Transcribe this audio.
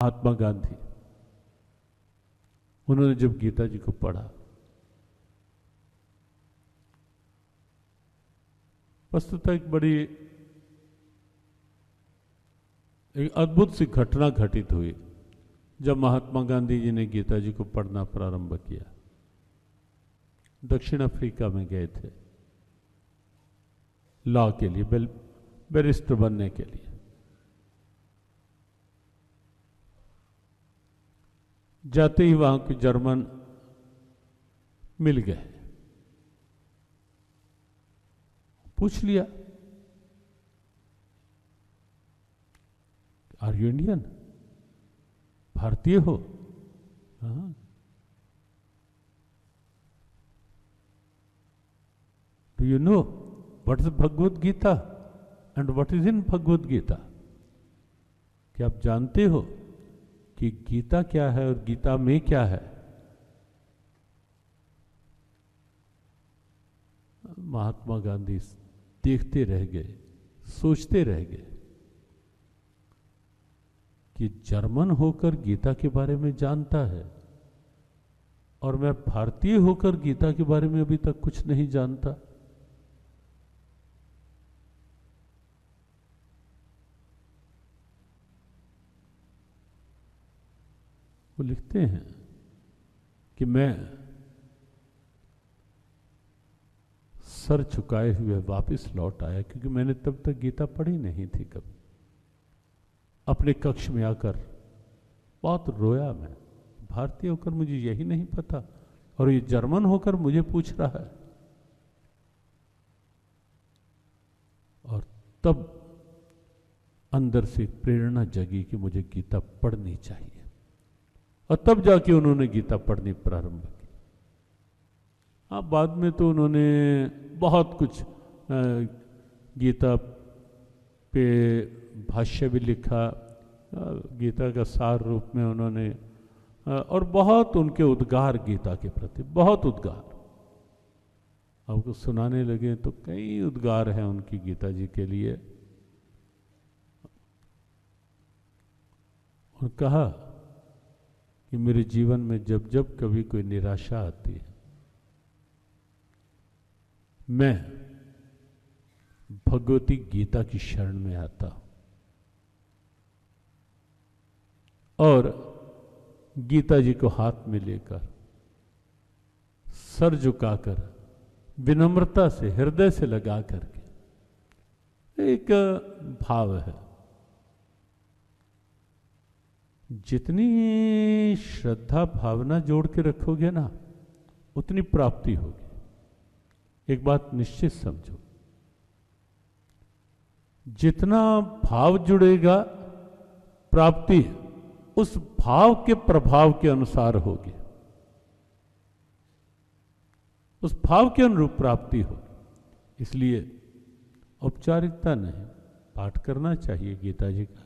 महात्मा गांधी, उन्होंने जब गीता जी को पढ़ा, वस्तुतः एक अद्भुत सी घटना घटित हुई जब महात्मा गांधी जी ने गीता जी को पढ़ना प्रारंभ किया। दक्षिण अफ्रीका में गए थे लॉ के लिए, बैरिस्टर बनने के लिए। जाते ही वहां के जर्मन मिल गए, पूछ लिया, आर यू इंडियन, भारतीय हो? हाँ। Do you know what is Bhagavad Gita and what is in Bhagavad Gita? क्या आप जानते हो कि गीता क्या है और गीता में क्या है? महात्मा गांधी देखते रह गए, सोचते रह गए कि जर्मन होकर गीता के बारे में जानता है और मैं भारतीय होकर गीता के बारे में अभी तक कुछ नहीं जानता। वो लिखते हैं कि मैं सर झुकाए हुए वापस लौट आया, क्योंकि मैंने तब तक गीता पढ़ी नहीं थी कभी। अपने कक्ष में आकर बहुत रोया मैं, भारतीय होकर मुझे यही नहीं पता और ये जर्मन होकर मुझे पूछ रहा है। और तब अंदर से प्रेरणा जगी कि मुझे गीता पढ़नी चाहिए, और तब जाके उन्होंने गीता पढ़नी प्रारंभ की। हाँ, बाद में तो उन्होंने बहुत कुछ गीता पे भाष्य भी लिखा, गीता का सार रूप में उन्होंने, और बहुत उनके उद्गार गीता के प्रति, बहुत उद्गार आपको सुनाने लगे तो कई उद्गार हैं उनकी गीता जी के लिए। और कहा कि मेरे जीवन में जब जब कभी कोई निराशा आती है, मैं भगवती गीता की शरण में आता हूं और गीता जी को हाथ में लेकर, सर झुकाकर, विनम्रता से, हृदय से लगा करके, एक भाव है, जितनी श्रद्धा भावना जोड़ के रखोगे ना, उतनी प्राप्ति होगी। एक बात निश्चित समझो, जितना भाव जुड़ेगा प्राप्ति उस भाव के प्रभाव के अनुसार होगी, उस भाव के अनुरूप प्राप्ति होगी। इसलिए औपचारिकता नहीं, पाठ करना चाहिए गीता जी का,